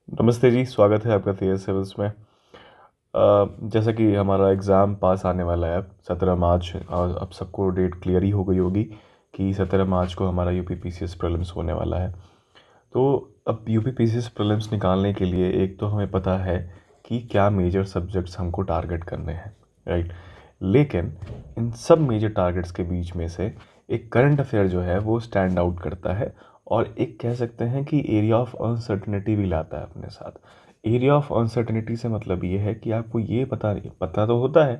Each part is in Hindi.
नमस्ते जी, स्वागत है आपका तेज सिविल्स में। जैसा कि हमारा एग्ज़ाम पास आने वाला है अब 17 मार्च, और अब सबको डेट क्लियर ही हो गई होगी कि 17 मार्च को हमारा यूपी पीसीएस प्रीलिम्स होने वाला है। तो अब यूपी पीसीएस प्रीलिम्स निकालने के लिए एक तो हमें पता है कि क्या मेजर सब्जेक्ट्स हमको टारगेट करने हैं, राइट। लेकिन इन सब मेजर टारगेट्स के बीच में से एक करंट अफेयर जो है वो स्टैंड आउट करता है, और एक कह सकते हैं कि एरिया ऑफ अनसर्टनिटी भी लाता है अपने साथ। एरिया ऑफ अनसर्टनिटी से मतलब ये है कि आपको ये पता तो होता है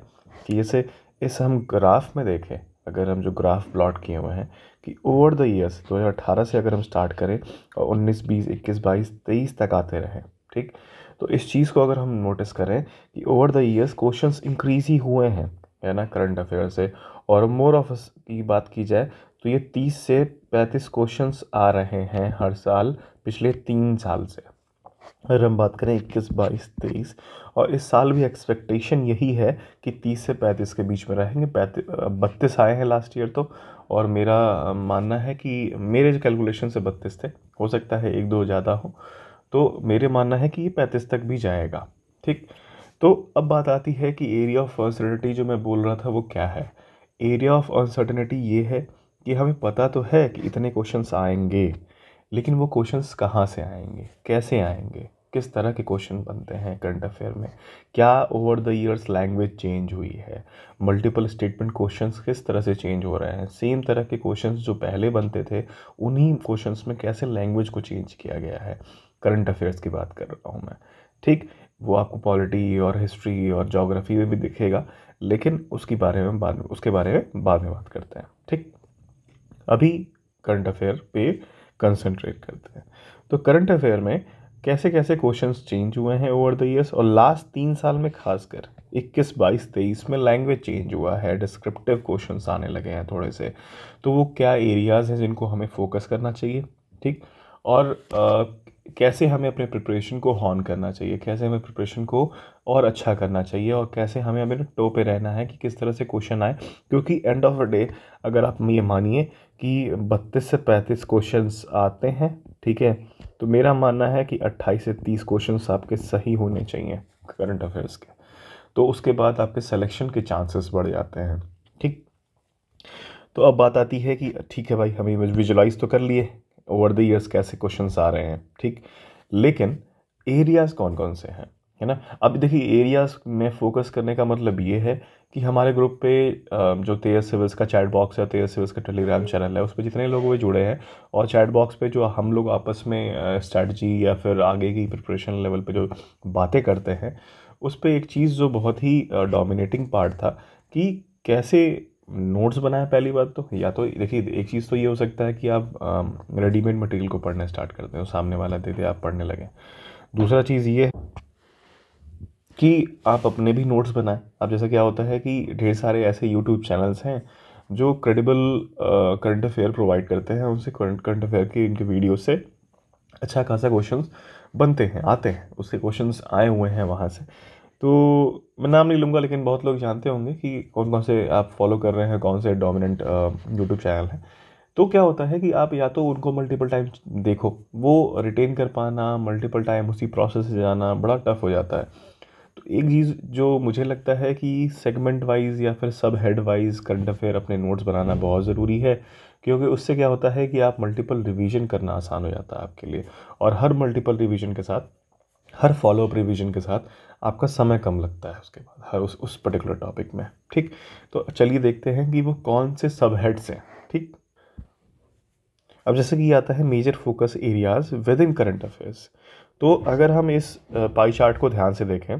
कि जैसे इस हम ग्राफ में देखें, अगर हम जो ग्राफ प्लॉट किए हुए हैं कि ओवर द ईयर्स 2018 से अगर हम स्टार्ट करें और 19, 20, 21, 22, 23 तक आते रहें, ठीक। तो इस चीज़ को अगर हम नोटिस करें कि over the years questions increase ही हुए हैं, है ना, करंट अफेयर से। और मोर ऑफ की बात की जाए तो ये 30 से 35 क्वेश्चंस आ रहे हैं हर साल पिछले 3 साल से। अगर हम बात करें 21, 22, 23, और इस साल भी एक्सपेक्टेशन यही है कि 30 से 35 के बीच में रहेंगे। 32 आए हैं लास्ट ईयर तो। और मेरा मानना है कि मेरे जो कैलकुलेशन से 32 थे, हो सकता है एक दो ज़्यादा हो, तो मेरे मानना है कि ये 35 तक भी जाएगा, ठीक। तो अब बात आती है कि एरिया ऑफ अनसर्टेनिटी जो मैं बोल रहा था वो क्या है। एरिया ऑफ अनसर्टेनिटी ये है कि हमें पता तो है कि इतने क्वेश्चंस आएंगे, लेकिन वो क्वेश्चंस कहाँ से आएंगे, कैसे आएंगे, किस तरह के क्वेश्चन बनते हैं करंट अफेयर में, क्या over the years language change हुई है, मल्टीपल स्टेटमेंट क्वेश्चंस किस तरह से चेंज हो रहे हैं, सेम तरह के क्वेश्चंस जो पहले बनते थे उन्हीं क्वेश्चंस में कैसे लैंग्वेज को चेंज किया गया है। करंट अफेयर्स की बात कर रहा हूँ मैं, ठीक। वो आपको पॉलिटी और हिस्ट्री और ज्योग्राफी में भी दिखेगा, लेकिन उसके बारे में बाद में बात करते हैं, ठीक। अभी करंट अफेयर पे कंसंट्रेट करते हैं। तो करंट अफेयर में कैसे कैसे क्वेश्चंस चेंज हुए हैं ओवर द ईयर्स, और लास्ट 3 साल में खासकर 21, 22, 23 में लैंग्वेज चेंज हुआ है, डिस्क्रिप्टिव क्वेश्चंस आने लगे हैं थोड़े से। तो वो क्या एरियाज़ हैं जिनको हमें फोकस करना चाहिए, ठीक। और कैसे हमें अपने प्रिपरेशन को हॉन करना चाहिए, कैसे हमें प्रिपरेशन को और अच्छा करना चाहिए, और कैसे हमें हमें टो पे रहना है कि किस तरह से क्वेश्चन आए। क्योंकि एंड ऑफ द डे अगर आप ये मानिए कि 32 से 35 क्वेश्चंस आते हैं, ठीक है, तो मेरा मानना है कि 28 से 30 क्वेश्चंस आपके सही होने चाहिए करंट अफेयर्स के। तो उसके बाद आपके सिलेक्शन के चांसेस बढ़ जाते हैं, ठीक। तो अब बात आती है कि ठीक है भाई, हमें विजुलाइज तो कर लिए ओवर द ईयर्स कैसे क्वेश्चंस आ रहे हैं, ठीक। लेकिन एरियाज़ कौन कौन से हैं, है ना। अब देखिए, एरियाज़ में फोकस करने का मतलब ये है कि हमारे ग्रुप पे जो तेज सिविल्स का चैट बॉक्स है, तेज सिविल्स का टेलीग्राम चैनल है, उस पर जितने लोग वो जुड़े हैं, और चैट बॉक्स पे जो हम लोग आपस में स्ट्रैटेजी या फिर आगे की प्रिपरेशन लेवल पे जो बातें करते हैं, उस पर एक चीज़ जो बहुत ही डोमिनेटिंग पार्ट था कि कैसे नोट्स बनाए। पहली बात तो, या तो देखिए, एक चीज़ तो ये हो सकता है कि आप रेडीमेड मटेरियल को पढ़ना स्टार्ट करते हो, सामने वाला दे दे आप पढ़ने लगें। दूसरा चीज़ ये है कि आप अपने भी नोट्स बनाएं। अब जैसा क्या होता है कि ढेर सारे ऐसे यूट्यूब चैनल्स हैं जो क्रेडिबल करंट अफेयर प्रोवाइड करते हैं, उनसे करंट अफेयर की इनके वीडियो से अच्छा खासा क्वेश्चंस बनते हैं, आते हैं, उसके क्वेश्चंस आए हुए हैं वहाँ से। तो मैं नाम नहीं लूँगा, लेकिन बहुत लोग जानते होंगे कि कौन कौन से आप फॉलो कर रहे हैं, कौन से डोमिनेंट यूट्यूब चैनल हैं। तो क्या होता है कि आप या तो उनको मल्टीपल टाइम देखो, वो रिटेन कर पाना मल्टीपल टाइम उसी प्रोसेस से जाना बड़ा टफ हो जाता है। तो एक चीज़ जो मुझे लगता है कि सेगमेंट वाइज या फिर सब हेड वाइज करंट अफेयर अपने नोट्स बनाना बहुत ज़रूरी है। क्योंकि उससे क्या होता है कि आप मल्टीपल रिवीजन करना आसान हो जाता है आपके लिए, और हर मल्टीपल रिवीजन के साथ, हर फॉलोअप रिवीजन के साथ आपका समय कम लगता है उसके बाद हर उस पर्टिकुलर टॉपिक में, ठीक। तो चलिए देखते हैं कि वो कौन से सब हेड्स हैं, ठीक। अब जैसे कि आता है major focus areas within current affairs. तो अगर हम इस पाई चार्ट को ध्यान से देखें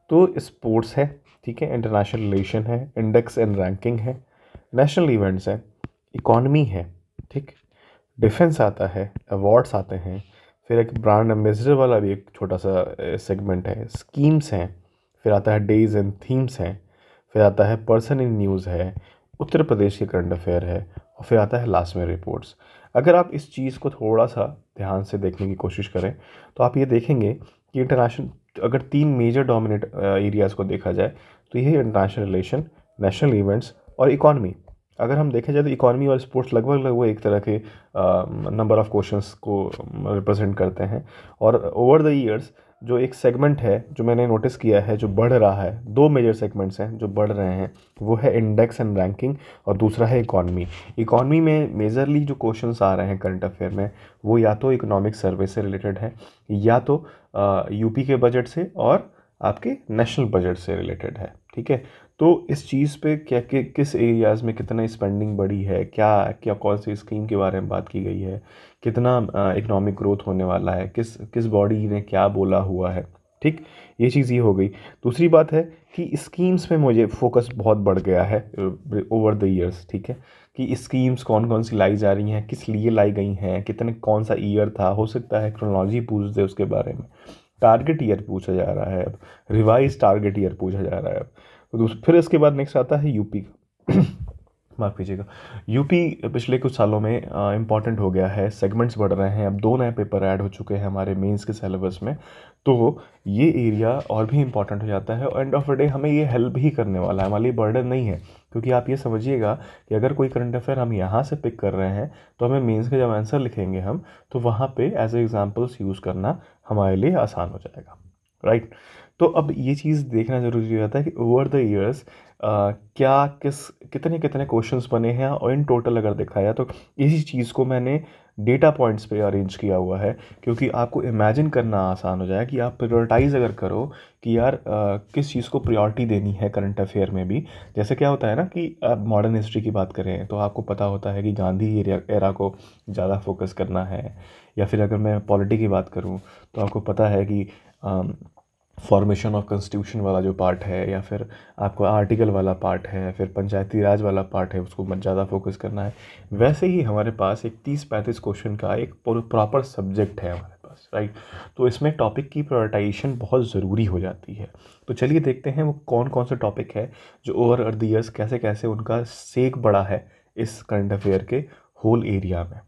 तो स्पोर्ट्स है, ठीक है, इंटरनेशनल रिलेशन है, इंडेक्स एंड रैंकिंग है, नेशनल इवेंट्स है, इकॉनमी है, ठीक, डिफेंस आता है, अवार्ड्स आते हैं, फिर एक ब्रांड एम्बेसडर वाला भी एक छोटा सा सेगमेंट है, स्कीम्स हैं, फिर आता है डेज एंड थीम्स हैं, फिर आता है पर्सन इन न्यूज़ है, उत्तर प्रदेश के करंट अफेयर है, और फिर आता है लास्ट में रिपोर्ट्स। अगर आप इस चीज़ को थोड़ा सा ध्यान से देखने की कोशिश करें तो आप ये देखेंगे कि इंटरनेशनल, अगर 3 मेजर डोमिनेट एरियाज़ को देखा जाए तो ये है इंटरनेशनल रिलेशन, नेशनल इवेंट्स और इकॉनमी। अगर हम देखा जाए तो इकॉनमी और स्पोर्ट्स लगभग लगभग एक तरह के नंबर ऑफ क्वेश्चंस को रिप्रेजेंट करते हैं। और ओवर द ईयर्स जो एक सेगमेंट है जो मैंने नोटिस किया है जो बढ़ रहा है, दो मेजर सेगमेंट्स हैं जो बढ़ रहे हैं, वो है इंडेक्स एंड रैंकिंग और दूसरा है इकॉनमी। इकॉनमी में मेजरली जो क्वेश्चंस आ रहे हैं करंट अफेयर में वो या तो इकोनॉमिक सर्वे से रिलेटेड है या तो यूपी के बजट से और आपके नेशनल बजट से रिलेटेड है। ठीक है, तो इस चीज़ पे क्या किस एरियाज़ में कितना स्पेंडिंग बढ़ी है, क्या क्या कौन सी स्कीम के बारे में बात की गई है, कितना इकोनॉमिक ग्रोथ होने वाला है, किस किस बॉडी ने क्या बोला हुआ है। ठीक, ये चीज़ ये हो गई। दूसरी बात है कि स्कीम्स में मुझे फोकस बहुत बढ़ गया है ओवर द ईयर्स। ठीक है, कि स्कीम्स कौन कौन सी लाई जा रही हैं, किस लिए लाई गई हैं, कितने कौन सा ईयर था, हो सकता है क्रोनोलॉजी पूछ दे उसके बारे में, टारगेट ईयर पूछा जा रहा है, अब रिवाइज टारगेट ईयर पूछा जा रहा है। अब तो फिर इसके बाद नेक्स्ट आता है यूपी का माफ़ कीजिएगा। यूपी पिछले कुछ सालों में इम्पॉर्टेंट हो गया है, सेगमेंट्स बढ़ रहे हैं, अब 2 नए पेपर ऐड हो चुके हैं हमारे मेंस के सिलेबस में, तो ये एरिया और भी इम्पॉर्टेंट हो जाता है। और एंड ऑफ द डे हमें ये हेल्प ही करने वाला है, हमारे लिए बर्डन नहीं है। क्योंकि आप ये समझिएगा कि अगर कोई करंट अफेयर हम यहाँ से पिक कर रहे हैं तो हमें मेंस का जब आंसर लिखेंगे हम, तो वहाँ पे एज ए एग्जाम्पल्स यूज़ करना हमारे लिए आसान हो जाएगा, राइट। तो अब ये चीज़ देखना ज़रूरी हो जाता है कि ओवर द ईयर्स क्या किस कितने कितने क्वेश्चंस बने हैं, और इन टोटल अगर देखा जाए तो इसी चीज़ को मैंने डेटा पॉइंट्स पे अरेंज किया हुआ है, क्योंकि आपको इमेजिन करना आसान हो जाए कि आप प्रायोरिटाइज अगर करो कि यार किस चीज़ को प्रायोरिटी देनी है करंट अफेयर में भी। जैसे क्या होता है ना कि आप मॉडर्न हिस्ट्री की बात करें तो आपको पता होता है कि गांधी एरा को ज़्यादा फोकस करना है, या फिर अगर मैं पॉलिटी की बात करूँ तो आपको पता है कि फॉर्मेशन ऑफ कॉन्स्टिट्यूशन वाला जो पार्ट है, या फिर आपको आर्टिकल वाला पार्ट है, फिर पंचायती राज वाला पार्ट है, उसको ज़्यादा फोकस करना है। वैसे ही हमारे पास एक 30-35 क्वेश्चन का एक प्रॉपर सब्जेक्ट है हमारे पास, राइट। तो इसमें टॉपिक की प्रायोरिटाइजेशन बहुत ज़रूरी हो जाती है। तो चलिए देखते हैं वो कौन कौन से टॉपिक है जो ओवर द ईयर्स कैसे कैसे उनका सेक बढ़ा है इस करंट अफेयर के होल एरिया में।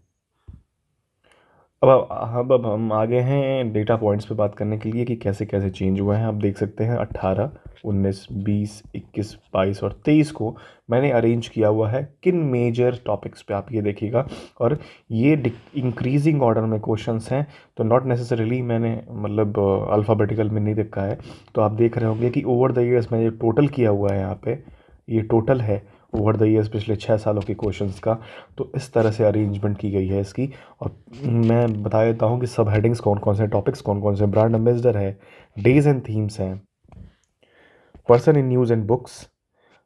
अब हम आ गए हैं डेटा पॉइंट्स पे बात करने के लिए कि कैसे कैसे चेंज हुआ है। आप देख सकते हैं 18, 19, 20, 21, 22 और 23 को मैंने अरेंज किया हुआ है किन मेजर टॉपिक्स पे, आप ये देखिएगा। और ये इंक्रीजिंग ऑर्डर में क्वेश्चंस हैं, तो नॉट नेसेसरीली मैंने मतलब अल्फ़ाबेटिकल में नहीं देखा है। तो आप देख रहे होंगे कि ओवर द ईयर्स मैंने टोटल किया हुआ है, यहाँ पे ये टोटल है ओवर द ईयर्स पिछले 6 सालों के क्वेश्चंस का। तो इस तरह से अरेंजमेंट की गई है इसकी। और मैं बता देता हूँ कि सब हेडिंग्स कौन कौन से, टॉपिक्स कौन कौन से, ब्रांड एम्बेसडर है, डेज एंड थीम्स हैं, person in news and books,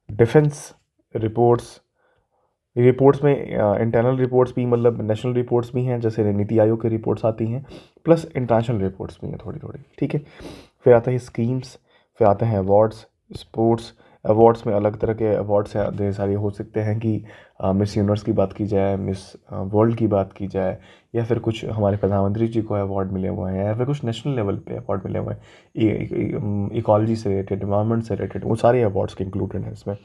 defence reports. Reports में इंटरनल रिपोर्ट्स भी, मतलब नेशनल रिपोर्ट्स भी हैं, जैसे नीति आयोग की रिपोर्ट्स आती हैं, प्लस इंटरनेशनल रिपोर्ट्स भी हैं थोड़ी थोड़ी। ठीक है, फिर आता है स्कीम्स, फिर आते हैं अवार्ड्स, स्पोर्ट्स। अवार्ड्स में अलग तरह के अवार्ड्स हैं, ढेर सारे हो सकते हैं कि मिस यूनिवर्स की बात की जाए, मिस वर्ल्ड की बात की जाए, या फिर कुछ हमारे प्रधानमंत्री जी को अवार्ड मिले हुए हैं, या फिर कुछ नेशनल लेवल पे अवार्ड मिले हुए हैं इकोलॉजी से रिलेटेड, इन्वायरमेंट से रिलेटेड, वो सारे अवार्ड्स के इंक्लूडेड हैं इसमें।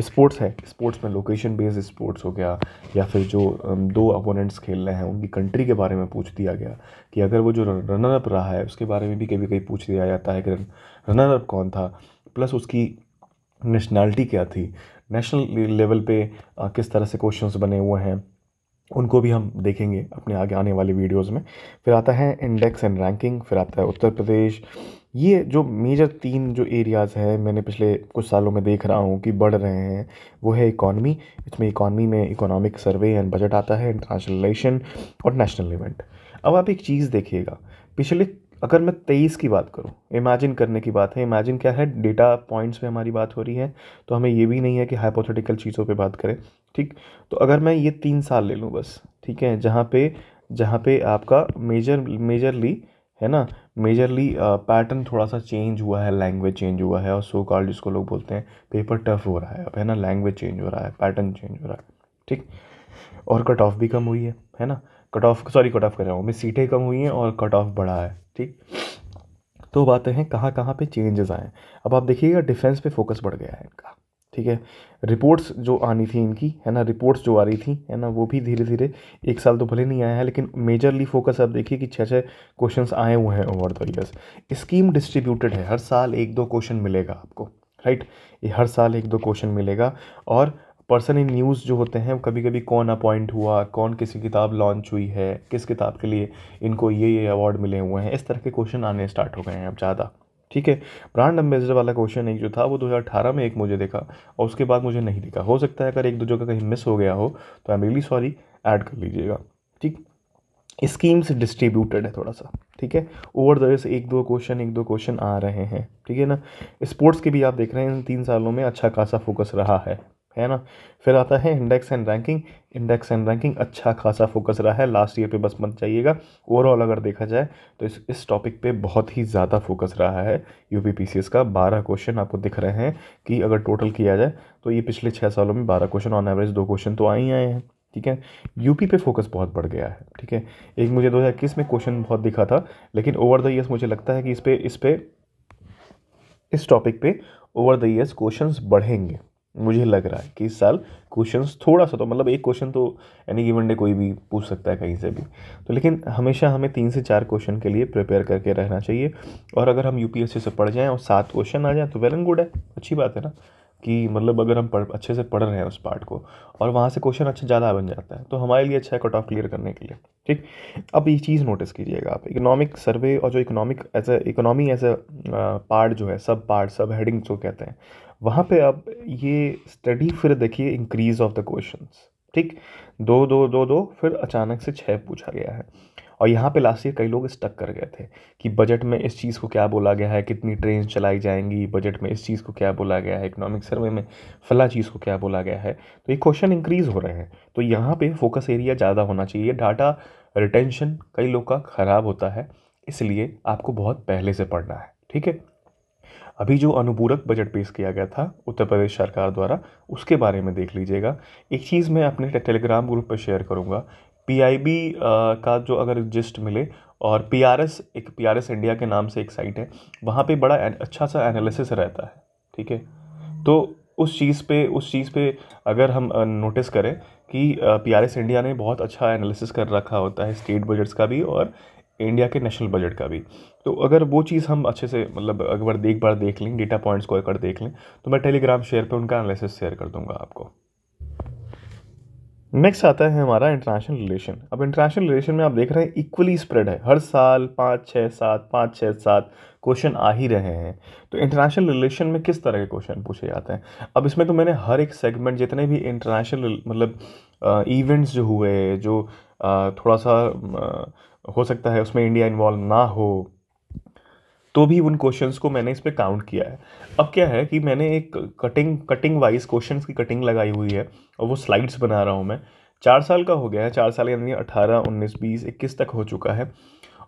स्पोर्ट्स है, स्पोर्ट्स में लोकेशन बेस्ड स्पोर्ट्स हो गया, या फिर जो 2 अपोनेंट्स खेल रहे हैं उनकी कंट्री के बारे में पूछ दिया गया, कि अगर वो जो रनर अप रहा है उसके बारे में भी कभी कभी पूछ दिया जाता है कि रनर अप कौन था, प्लस उसकी नेशनैलिटी क्या थी, नेशनल लेवल पे किस तरह से क्वेश्चंस बने हुए हैं, उनको भी हम देखेंगे अपने आगे आने वाले वीडियोस में। फिर आता है इंडेक्स एंड रैंकिंग, फिर आता है उत्तर प्रदेश। ये जो मेजर 3 जो एरियाज़ हैं मैंने पिछले कुछ सालों में देख रहा हूँ कि बढ़ रहे हैं, वो है इकॉनमी। इसमें इकॉनमी में इकोनॉमिक सर्वे एंड बजट आता है, इंटरनेशनल रिलेशन और नेशनल इवेंट। अब आप एक चीज़ देखिएगा, पिछले अगर मैं 23 की बात करूं, इमेजिन करने की बात है। इमेजिन क्या है, डेटा पॉइंट्स पे हमारी बात हो रही है, तो हमें ये भी नहीं है कि हाइपोथेटिकल चीज़ों पे बात करें। ठीक, तो अगर मैं ये 3 साल ले लूँ बस, ठीक है, जहाँ पे आपका मेजरली है ना, मेजरली पैटर्न थोड़ा सा चेंज हुआ है, लैंग्वेज चेंज हुआ है, और सो कॉल्ड जिसको लोग बोलते हैं पेपर टफ हो रहा है अब, है ना, लैंग्वेज चेंज हो रहा है, पैटर्न चेंज हो रहा है। ठीक, और कट ऑफ भी कम हुई है ना, कट ऑफ कर रहा हूँ मैं, सीटें कम हुई हैं और कट ऑफ बढ़ा है। ठीक, तो बातें हैं कहाँ कहाँ पे चेंजेस आए। अब आप देखिएगा डिफेंस पे फोकस बढ़ गया है इनका। ठीक है, रिपोर्ट्स जो आनी थी इनकी, है ना, रिपोर्ट्स जो आ रही थी, है ना, वो भी धीरे धीरे, एक साल तो भले नहीं आया है, लेकिन मेजरली फोकस आप देखिए कि 6-6 क्वेश्चंस आए हुए हैं over the years. Scheme distributed है, हर साल 1-2 क्वेश्चन मिलेगा आपको, राइट, ये हर साल 1-2 क्वेश्चन मिलेगा। और पर्सन इन न्यूज़ जो होते हैं, कभी कभी कौन अपॉइंट हुआ, कौन किसी किताब लॉन्च हुई है, किस किताब के लिए इनको ये अवार्ड मिले हुए हैं, इस तरह के क्वेश्चन आने स्टार्ट हो गए हैं अब ज़्यादा। ठीक है, ब्रांड एम्बेसडर वाला क्वेश्चन एक जो था वो 2018 में एक मुझे देखा और उसके बाद मुझे नहीं दिखा। हो सकता है अगर एक दो जगह कहीं मिस हो गया हो तो I am really sorry, add कर लीजिएगा। ठीक, स्कीम्स डिस्ट्रीब्यूटेड है थोड़ा सा। ठीक है, ओवर द इयर्स एक दो क्वेश्चन आ रहे हैं। ठीक है ना, स्पोर्ट्स के भी आप देख रहे हैं इन 3 सालों में अच्छा खासा फोकस रहा है ना। फिर आता है इंडेक्स एंड रैंकिंग अच्छा खासा फोकस रहा है। लास्ट ईयर पे बस मत जाइएगा, ओवरऑल अगर देखा जाए तो इस टॉपिक पे बहुत ही ज़्यादा फोकस रहा है यूपीपीसीएस का। 12 क्वेश्चन आपको दिख रहे हैं कि अगर टोटल किया जाए तो ये पिछले 6 सालों में 12 क्वेश्चन, ऑन एवरेज 2 क्वेश्चन तो आ ही आए हैं। ठीक है, यूपी पे फोकस बहुत बढ़ गया है। ठीक है, एक मुझे 2021 में क्वेश्चन बहुत दिखा था, लेकिन ओवर द ईयर्स मुझे लगता है कि इस टॉपिक पे ओवर द ईयर्स क्वेश्चंस बढ़ेंगे। मुझे लग रहा है कि इस साल क्वेश्चंस थोड़ा सा तो, मतलब एक क्वेश्चन तो एनी गिवन डे कोई भी पूछ सकता है कहीं से भी, तो लेकिन हमेशा हमें 3 से 4 क्वेश्चन के लिए प्रिपेयर करके रहना चाहिए। और अगर हम यूपीएससी से पढ़ जाएँ और 7 क्वेश्चन आ जाए तो वेल एंड गुड है, अच्छी बात है ना। कि मतलब अगर हम अच्छे से पढ़ रहे हैं उस पार्ट को और वहाँ से क्वेश्चन अच्छा ज़्यादा बन जाता है तो हमारे लिए अच्छा है कट ऑफ क्लियर करने के लिए। ठीक, अब ये चीज़ नोटिस कीजिएगा आप, इकोनॉमिक सर्वे और जो इकोनॉमी एज ए पार्ट जो है, सब हेडिंग्स जो कहते हैं, वहाँ पे अब ये स्टडी फिर देखिए इंक्रीज ऑफ द क्वेश्चंस। ठीक, 2 फिर अचानक से 6 पूछा गया है। और यहाँ पे लास्ट ईयर कई लोग स्टक कर गए थे कि बजट में इस चीज़ को क्या बोला गया है, कितनी ट्रेन चलाई जाएंगी, बजट में इस चीज़ को क्या बोला गया है, इकोनॉमिक सर्वे में फला चीज़ को क्या बोला गया है। तो ये क्वेश्चन इंक्रीज हो रहे हैं, तो यहाँ पे फोकस एरिया ज़्यादा होना चाहिए। डाटा रिटेंशन कई लोग का ख़राब होता है, इसलिए आपको बहुत पहले से पढ़ना है। ठीक है, अभी जो अनुपूरक बजट पेश किया गया था उत्तर प्रदेश सरकार द्वारा, उसके बारे में देख लीजिएगा। एक चीज़ मैं अपने टेलीग्राम ग्रुप पर शेयर करूँगा, पीआईबी का जो अगर जिस्ट मिले, और पीआरएस इंडिया के नाम से एक साइट है, वहाँ पे बड़ा अच्छा सा एनालिसिस रहता है। ठीक है, तो उस चीज़ पे अगर हम नोटिस करें कि पीआरएस इंडिया ने बहुत अच्छा एनालिसिस कर रखा होता है स्टेट बजट्स का भी और इंडिया के नेशनल बजट का भी। तो अगर वो चीज़ हम अच्छे से मतलब एक बार देख लें, डेटा पॉइंट्स को अगर देख लें, तो मैं टेलीग्राम शेयर पे उनका एनालिसिस शेयर कर दूंगा आपको। नेक्स्ट आता है हमारा इंटरनेशनल रिलेशन। अब इंटरनेशनल रिलेशन में आप देख रहे हैं इक्वली स्प्रेड है, हर साल 5-6-7 क्वेश्चन आ ही रहे हैं। तो इंटरनेशनल रिलेशन में किस तरह के क्वेश्चन पूछे जाते हैं? अब इसमें तो मैंने हर एक सेगमेंट, जितने भी इंटरनेशनल मतलब इवेंट्स जो हुए, जो थोड़ा सा हो सकता है उसमें इंडिया इन्वॉल्व ना हो, तो भी उन क्वेश्चंस को मैंने इस पे काउंट किया है। अब क्या है कि मैंने एक कटिंग वाइज क्वेश्चंस की कटिंग लगाई हुई है और वो स्लाइड्स बना रहा हूँ मैं। 4 साल का हो गया है, 4 साल यानी 18, 19, 20, 21 तक हो चुका है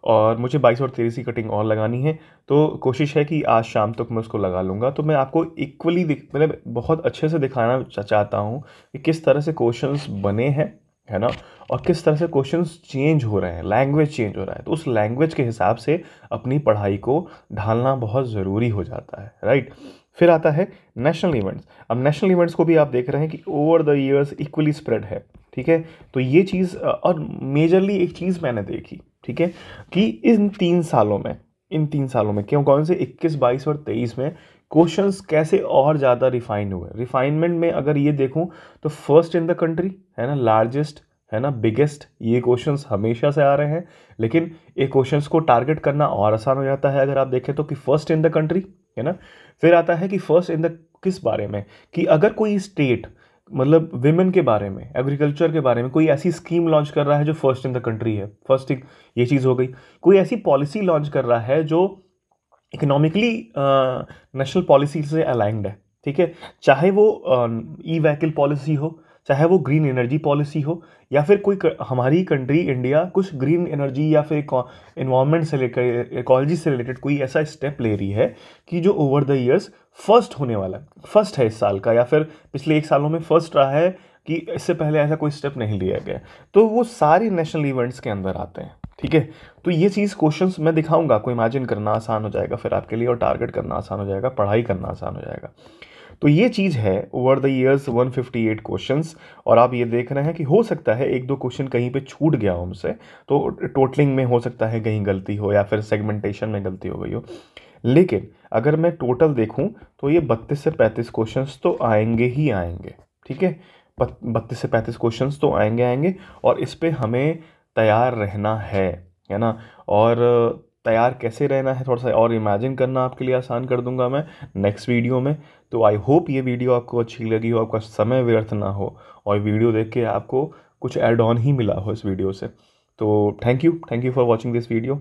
और मुझे 22 और 23 की कटिंग और लगानी है। तो कोशिश है कि आज शाम तक मैं उसको लगा लूँगा। तो मैं आपको इक्वली मतलब बहुत अच्छे से दिखाना चाहता हूँ कि किस तरह से क्वेश्चंस बने हैं, है ना, और किस तरह से क्वेश्चंस चेंज हो रहे हैं, लैंग्वेज चेंज हो रहा है। तो उस लैंग्वेज के हिसाब से अपनी पढ़ाई को ढालना बहुत ज़रूरी हो जाता है, राइट। फिर आता है नेशनल इवेंट्स। अब नेशनल इवेंट्स को भी आप देख रहे हैं कि over the years equally spread है। ठीक है, तो ये चीज़, और मेजरली एक चीज़ मैंने देखी, ठीक है, कि इन 3 सालों में क्यों, कौन से 21, 22 और 23 में क्वेश्चंस कैसे और ज़्यादा रिफाइन हुए। रिफाइनमेंट में अगर ये देखूं तो फर्स्ट इन द कंट्री, है ना, लार्जेस्ट, है ना, बिगेस्ट, ये क्वेश्चंस हमेशा से आ रहे हैं। लेकिन ये क्वेश्चंस को टारगेट करना और आसान हो जाता है अगर आप देखें तो, कि फर्स्ट इन द कंट्री, है ना। फिर आता है कि फर्स्ट इन द किस बारे में, कि अगर कोई स्टेट मतलब विमेन के बारे में, एग्रीकल्चर के बारे में कोई ऐसी स्कीम लॉन्च कर रहा है जो फर्स्ट इन द कंट्री है, फर्स्ट ये चीज़ हो गई। कोई ऐसी पॉलिसी लॉन्च कर रहा है जो इकोनॉमिकली नेशनल पॉलिसी से अलाइंड है। ठीक है, चाहे वो ई व्हीकल पॉलिसी हो, चाहे वो ग्रीन एनर्जी पॉलिसी हो, या फिर कोई हमारी कंट्री इंडिया कुछ ग्रीन एनर्जी या फिर इन्वायरमेंट से लेकर इकोलॉजी से रिलेटेड कोई ऐसा स्टेप ले रही है कि जो ओवर द ईयर्स फर्स्ट होने वाला है, फर्स्ट है इस साल का, या फिर पिछले 1 सालों में फर्स्ट रहा है, कि इससे पहले ऐसा कोई स्टेप नहीं लिया गया, तो वो सारे नेशनल इवेंट्स के अंदर आते हैं। ठीक है, तो ये चीज़ क्वेश्चंस मैं दिखाऊंगा, आपको इमेजिन करना आसान हो जाएगा फिर आपके लिए, और टारगेट करना आसान हो जाएगा, पढ़ाई करना आसान हो जाएगा। तो ये चीज़ है ओवर द ईयर्स 158 क्वेश्चंस। और आप ये देख रहे हैं कि हो सकता है 1-2 क्वेश्चन कहीं पे छूट गया हो हमसे, तो टोटलिंग में हो सकता है कहीं गलती हो, या फिर सेगमेंटेशन में गलती हो गई हो। लेकिन अगर मैं टोटल देखूं तो ये 32 से 35 क्वेश्चंस तो आएंगे ही आएंगे। ठीक है। 32 से 35 क्वेश्चंस तो आएंगे और इस पे हमें तैयार रहना है ना। और तैयार कैसे रहना है थोड़ा सा और इमेजिन करना आपके लिए आसान कर दूंगा मैं नेक्स्ट वीडियो में। तो आई होप ये वीडियो आपको अच्छी लगी हो, आपका समय व्यर्थ ना हो और वीडियो देख के आपको कुछ ऐड ऑन ही मिला हो इस वीडियो से। तो thank you for watching this video.